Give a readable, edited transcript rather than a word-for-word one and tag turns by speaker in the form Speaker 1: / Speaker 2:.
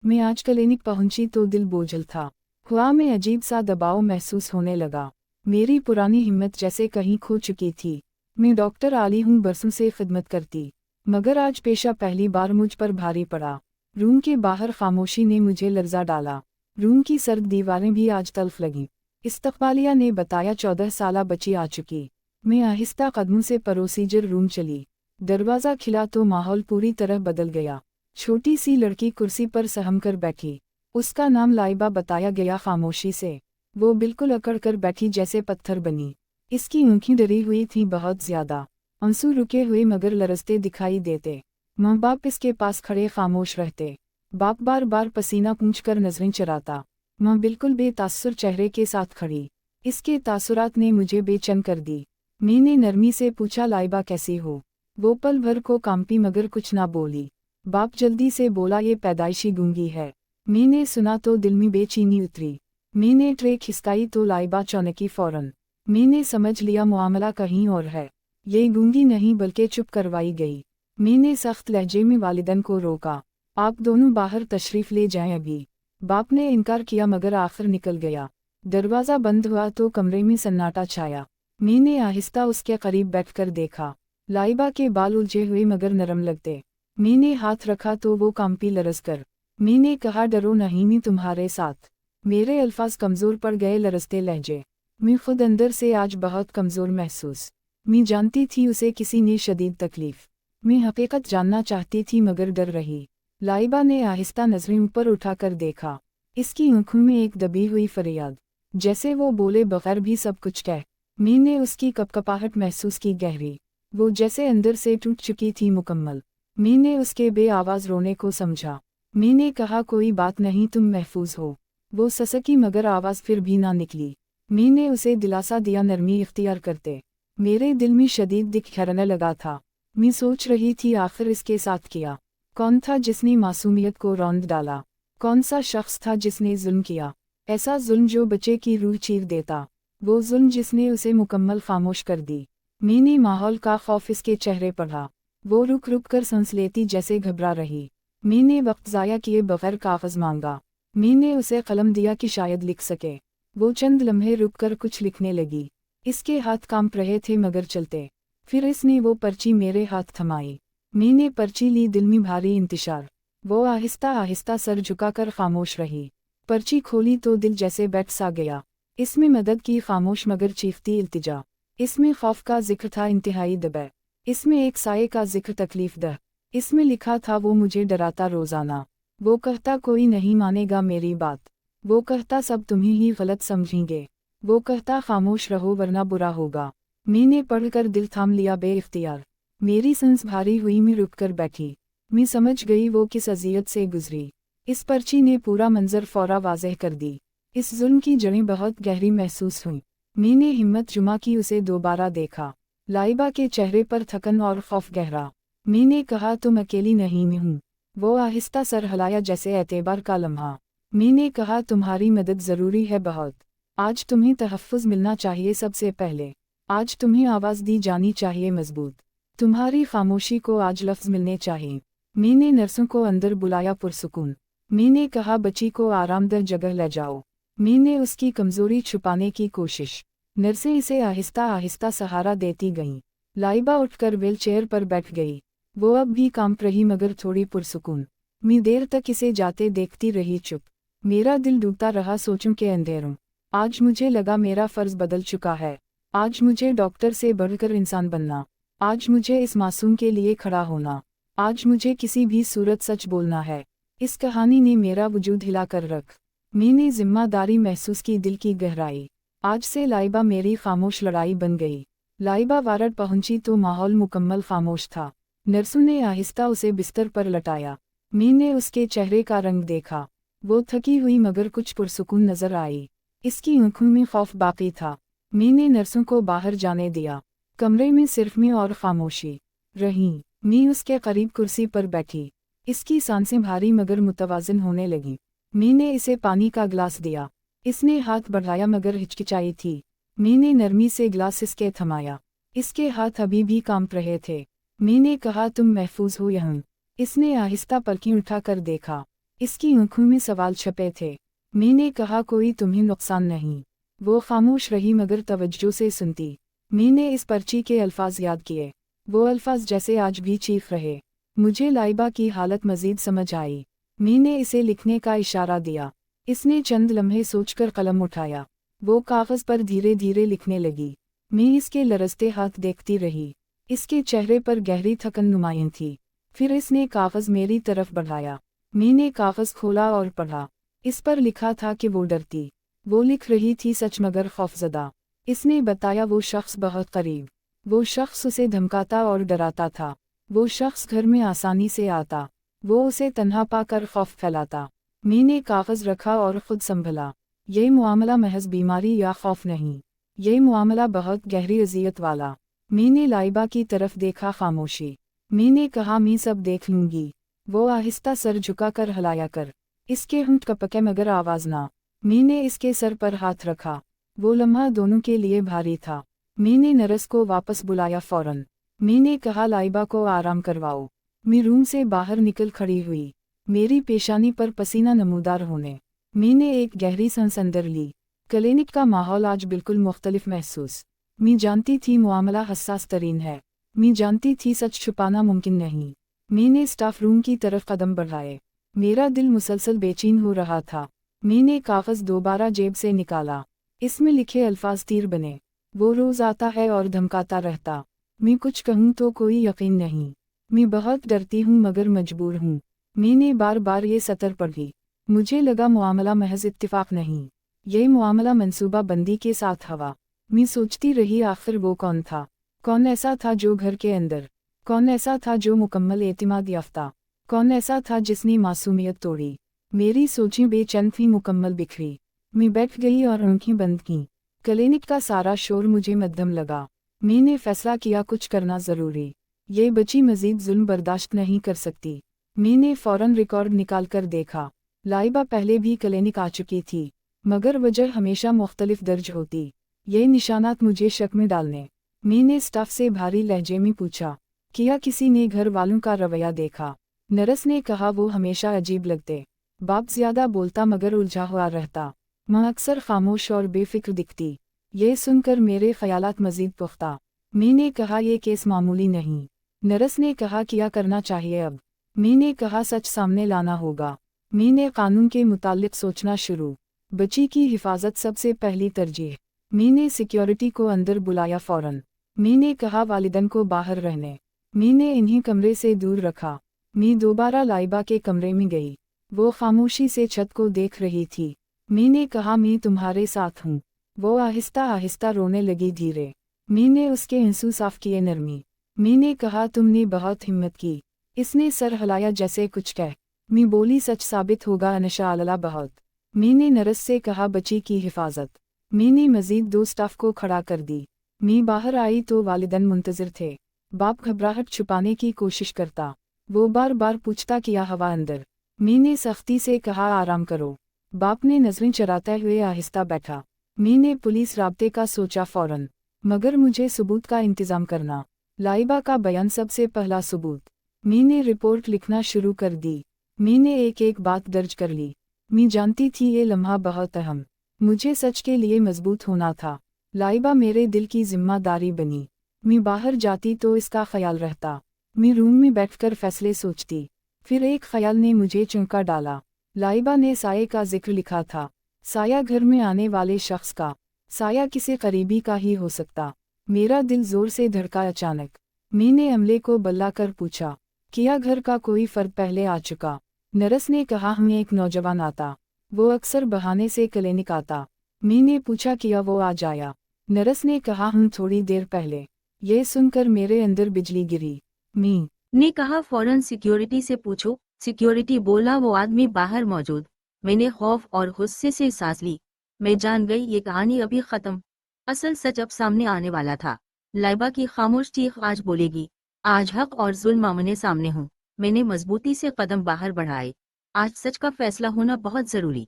Speaker 1: मैं आज क्लिनिक पहुंची तो दिल बोझल था। हुआ में अजीब सा दबाव महसूस होने लगा। मेरी पुरानी हिम्मत जैसे कहीं खो चुकी थी। मैं डॉक्टर आली हूँ, बरसों से खिदमत करती, मगर आज पेशा पहली बार मुझ पर भारी पड़ा। रूम के बाहर खामोशी ने मुझे लर्जा डाला। रूम की सर्द दीवारें भी आज तल्फ लगीं। इस्तकबालिया ने बताया 14 साला बच्ची आ चुकी। मैं आहिस्ता कदमों से प्रोसीजर रूम चली। दरवाज़ा खिला तो माहौल पूरी तरह बदल गया। छोटी सी लड़की कुर्सी पर सहम कर बैठी। उसका नाम लाइबा बताया गया खामोशी से। वो बिल्कुल अकड़ कर बैठी जैसे पत्थर बनी। इसकी आँखें डरी हुई थीं बहुत ज़्यादा। आंसू रुके हुए मगर लरसते दिखाई देते। माँ बाप इसके पास खड़े खामोश रहते। बाप बार बार पसीना पूंछकर नजरें चराता। माँ बिल्कुल बेतासुर चेहरे के साथ खड़ी। इसके तासुरात ने मुझे बेचैन कर दी। मैंने नरमी से पूछा, लाइबा कैसी हो? वो पल भर को कांपी मगर कुछ ना बोली। बाप जल्दी से बोला, ये पैदाइशी गूंगी है। मैंने सुना तो दिल में बेचैनी उतरी। मैंने ट्रे खिसकाई तो लाइबा चौंकी फौरन। मैंने समझ लिया मामला कहीं और है। ये गूंगी नहीं बल्कि चुप करवाई गई। मैंने सख्त लहजे में वालिदैन को रोका, आप दोनों बाहर तशरीफ ले जाएं अभी। बाप ने इनकार किया मगर आखिर निकल गया। दरवाज़ा बंद हुआ तो कमरे में सन्नाटा छाया। मैंने आहिस्ता उसके करीब बैठकर देखा। लाइबा के बाल उलझे हुए मगर नरम लगते। मैंने हाथ रखा तो वो कांपी लरस कर। मैंने कहा, डरो नहीं, मैं तुम्हारे साथ। मेरे अल्फाज कमज़ोर पड़ गए लरसते लहजे। मैं खुद अंदर से आज बहुत कमज़ोर महसूस। मैं जानती थी उसे किसी ने शदीद तकलीफ़। मैं हकीकत जानना चाहती थी मगर डर रही। लाइबा ने आहिस्ता नज़रें ऊपर उठाकर देखा। इसकी आँखों में एक दबी हुई फरियाद, जैसे वो बोले बगैर भी सब कुछ कह। मैंने उसकी कपकपाहट महसूस की, गहरी। वो जैसे अंदर से टूट चुकी थी मुकम्मल। मैंने उसके बेआवाज़ रोने को समझा। मैंने कहा, कोई बात नहीं, तुम महफूज हो। वो ससकी मगर आवाज़ फिर भी ना निकली। मैंने उसे दिलासा दिया, नरमी इख्तियार करते। मेरे दिल में शदीद दिख खरने लगा था। मैं सोच रही थी आखिर इसके साथ किया कौन था जिसने मासूमियत को रौंद डाला? कौन सा शख्स था जिसने जुल्म किया? ऐसा जुल्म जो बच्चे की रूह चीर देता। वो जुल्म जिसने उसे मुकम्मल खामोश कर दी। मैंने माहौल का खौफ इसके चेहरे पढ़ा। वो रुक रुक कर सांस लेती जैसे घबरा रही। मैंने वक्त ज़ाया किए बगैर कागज़ मांगा। मैंने उसे कलम दिया कि शायद लिख सके। वो चंद लम्हे रुक कर कुछ लिखने लगी। इसके हाथ कांप रहे थे मगर चलते। फिर इसने वो पर्ची मेरे हाथ थमाई। मैंने पर्ची ली, दिल में भारी इंतशार। वो आहिस्ता आहिस्ता सर झुकाकर खामोश रही। पर्ची खोली तो दिल जैसे बैठ सा गया। इसमें मदद की खामोश मगर चीखती इल्तिजा। इसमें खौफ का जिक्र था, इंतहाई दबे। इसमें एक साये का जिक्र तकलीफ दह। इसमें लिखा था, वो मुझे डराता रोज़ाना। वो कहता, कोई नहीं मानेगा मेरी बात। वो कहता, सब तुम्हें ही गलत समझेंगे। वो कहता, खामोश रहो वरना बुरा होगा। मैंने पढ़कर दिल थाम लिया बेइख्तियार। मेरी सांस भारी हुई, मैं रुक कर बैठी। मैं समझ गई वो किस अज़ियत से गुजरी। इस पर्ची ने पूरा मंजर फौरा वाज़ेह कर दी। इस जुल्म की जड़ें बहुत गहरी महसूस हुईं। मैंने हिम्मत जुमा की, उसे दोबारा देखा। लाइबा के चेहरे पर थकन और खौफ गहरा। मैंने कहा, तुम अकेली नहीं, मैं हूँ। वो आहिस्ता सर हिलाया जैसे एतबार का लम्हा। मैंने कहा, तुम्हारी मदद ज़रूरी है बहुत। आज तुम्हें तहफ़्फ़ुज़ मिलना चाहिए सबसे पहले। आज तुम्हें आवाज़ दी जानी चाहिए मजबूत। तुम्हारी खामोशी को आज लफ्ज़ मिलने चाहिए। मैंने नर्सों को अंदर बुलाया पुरसुकून। मैंने कहा, बच्ची को आरामदह जगह ले जाओ। मैंने उसकी कमज़ोरी छुपाने की कोशिश। नर्सें इसे आहिस्ता आहिस्ता सहारा देती गईं। लाइबा उठकर व्हील चेयर पर बैठ गई। वो अब भी कांप रही मगर थोड़ी पुरसुकून। मैं देर तक इसे जाते देखती रही, चुप। मेरा दिल डूबता रहा सोचों के अंधेरों। आज मुझे लगा मेरा फ़र्ज़ बदल चुका है। आज मुझे डॉक्टर से बढ़कर इंसान बनना। आज मुझे इस मासूम के लिए खड़ा होना। आज मुझे किसी भी सूरत सच बोलना है। इस कहानी ने मेरा वजूद हिला कर रख। मैंने जिम्मेदारी महसूस की, दिल की गहराई। आज से लाइबा मेरी खामोश लड़ाई बन गई। लाइबा वार्ड पहुंची तो माहौल मुकम्मल खामोश था। नर्सों ने आहिस्ता उसे बिस्तर पर लटाया। मैंने उसके चेहरे का रंग देखा। वो थकी हुई मगर कुछ पुरसुकून नजर आई। इसकी आंखों में खौफ बाकी था। मैंने नर्सों को बाहर जाने दिया। कमरे में सिर्फ मैं और खामोशी रही। मैं उसके करीब कुर्सी पर बैठी। इसकी सांसें भारी मगर मुतवाज़िन होने लगीं। मैंने इसे पानी का गिलास दिया। इसने हाथ बढ़ाया मगर हिचकिचाई थी। मैंने नरमी से गिलास इसके थमाया। इसके हाथ अभी भी कांप रहे थे। मैंने कहा, तुम महफूज हो यहाँ। इसने आहिस्ता पलकें उठाकर देखा। इसकी आंखों में सवाल छपे थे। मी ने कहा कोई तुम्हें नुकसान नहीं। वो खामोश रही मगर तवज्जो से सुनती। मी ने इस पर्ची के अल्फाज याद किए, वो अल्फाज जैसे आज भी चीख रहे। मुझे लाइबा की हालत मजीद समझ आई। मी ने इसे लिखने का इशारा दिया। इसने चंद लम्हे सोचकर कलम उठाया। वो कागज पर धीरे धीरे लिखने लगी। मी इसके लरजते हाथ देखती रही। इसके चेहरे पर गहरी थकन नुमायां थी। फिर इसने कागज मेरी तरफ बढ़ाया। मी ने कागज खोला और पढ़ा। इस पर लिखा था कि वो डरती। वो लिख रही थी सच मगर खौफजदा। इसने बताया वो शख्स बहुत करीब। वो शख्स उसे धमकाता और डराता था। वो शख्स घर में आसानी से आता। वो उसे तन्हा पाकर खौफ फैलाता। मी ने कागज रखा और खुद संभला। ये मुआमला महज बीमारी या खौफ नहीं, ये मुआमला बहुत गहरी अजियत वाला। मी ने लाइबा की तरफ देखा, खामोशी। मी ने कहा मी सब देख लूंगी। वो आहिस्ता सर झुकाकर हलाया कर। इसके होंठ कपके मगर आवाज ना। मी ने इसके सर पर हाथ रखा। वो लम्हा दोनों के लिए भारी था। मी ने नर्स को वापस बुलाया फौरन। मी ने कहा लाइबा को आराम करवाओ। मी रूम से बाहर निकल खड़ी हुई, मेरी पेशानी पर पसीना नमूदार होने। मी ने एक गहरी सांस अंदर ली। क्लिनिक का माहौल आज बिल्कुल मुख्तलिफ महसूस। मी जानती थी मुआमला हसास तरीन है। मी जानती थी सच छुपाना मुमकिन नहीं। मी ने स्टाफ रूम की तरफ कदम बढ़ाए। मेरा दिल मुसलसल बेचैन हो रहा था। मी ने कागज दोबारा जेब से निकाला। इसमें लिखे अल्फाज तीर बने। वो रोज आता है और धमकाता रहता। मैं कुछ कहूँ तो कोई यकीन नहीं। मैं बहुत डरती हूँ मगर मजबूर हूँ। मी ने बार बार ये सतर पढ़ी। मुझे लगा मुआमला महज इत्तिफाक नहीं, ये मुआमला मंसूबा बंदी के साथ हवा। मैं सोचती रही आखिर वो कौन था? कौन ऐसा था जो घर के अंदर? कौन ऐसा था जो मुकम्मल एतिमाद याफ्ता? कौन ऐसा था जिसने मासूमियत तोड़ी? मेरी सोचें बेचैन थी, मुकम्मल बिखरी। मैं बैठ गई और आंखें बंद की। क्लिनिक का सारा शोर मुझे मध्यम लगा। मैंने फैसला किया कुछ करना ज़रूरी। ये बच्ची मज़ीद जुल्म बर्दाश्त नहीं कर सकती। मैंने फ़ौरन रिकॉर्ड निकालकर देखा। लाइबा पहले भी क्लिनिक आ चुकी थी, मगर वजह हमेशा मुख्तलिफ दर्ज होती। ये निशानात मुझे शक में डालने। मैंने स्टाफ से भारी लहजे में पूछा, क्या किसी ने घर वालों का रवैया देखा? नर्स ने कहा वो हमेशा अजीब लगते। बाप ज़्यादा बोलता मगर उलझा हुआ रहता। माँ अक्सर खामोश और बेफिक्र दिखती। ये सुनकर मेरे ख्यालात मज़ीद पुख्ता। मैंने कहा ये केस मामूली नहीं। नर्स ने कहा क्या करना चाहिए अब? मैंने कहा सच सामने लाना होगा। मैंने कानून के मुतालिक सोचना शुरू। बच्ची की हिफाजत सबसे पहली तरजीह। मैंने सिक्योरिटी को अंदर बुलाया फ़ौरन। मैंने कहा वालिदैन को बाहर रहने। मैंने इन्हें कमरे से दूर रखा। मैं दोबारा लाइबा के कमरे में गई। वो खामोशी से छत को देख रही थी। मैंने कहा मैं तुम्हारे साथ हूँ। वो आहिस्ता आहिस्ता रोने लगी धीरे। मैंने उसके आंसू साफ किए नरमी। मैंने कहा तुमने बहुत हिम्मत की। इसने सर हिलाया जैसे कुछ कह। मैं बोली सच साबित होगा इंशाअल्लाह बहुत। मैंने नर्स से कहा बच्ची की हिफाजत। मैंने मज़ीद 2 स्टाफ को खड़ा कर दी। मैं बाहर आई तो वालिदैन मुंतज़िर थे। बाप घबराहट छुपाने की कोशिश करता। वो बार बार पूछता किया हवा अंदर? मैंने सख्ती से कहा आराम करो। बाप ने नज़रें चराते हुए आहिस्ता बैठा। मैंने पुलिस राब्ते का सोचा फ़ौरन, मगर मुझे सबूत का इंतज़ाम करना। लाइबा का बयान सबसे पहला सबूत। मैंने रिपोर्ट लिखना शुरू कर दी। मैंने एक एक बात दर्ज कर ली। मैं जानती थी ये लम्हा बहुत अहम। मुझे सच के लिए मजबूत होना था। लाइबा मेरे दिल की जिम्मेदारी बनी। मैं बाहर जाती तो इसका ख्याल रहता। मैं रूम में बैठकर फैसले सोचती। फिर एक ख्याल ने मुझे चौंका डाला। लाइबा ने साये का जिक्र लिखा था। साया घर में आने वाले शख्स का। साया किसी करीबी का ही हो सकता। मेरा दिल जोर से धड़का अचानक। मैंने अमले को बुलाकर पूछा, क्या घर का कोई फर्द पहले आ चुका? नर्स ने कहा हमें एक नौजवान आता। वो अक्सर बहाने से क्लिनिक आता। मैंने पूछा किया वो आ जाया? नर्स ने कहा हम थोड़ी देर पहले। ये सुनकर मेरे अंदर बिजली गिरी। मैं
Speaker 2: ने कहा फौरन सिक्योरिटी से पूछो। सिक्योरिटी बोला वो आदमी बाहर मौजूद। मैंने खौफ और गुस्से से सांस ली। मैं जान गई ये कहानी अभी खत्म। असल सच अब सामने आने वाला था। लाइबा की खामोश चीख आज बोलेगी। आज हक और जुल्म आमने सामने हूँ। मैंने मजबूती से कदम बाहर बढ़ाए। आज सच का फैसला होना बहुत जरूरी।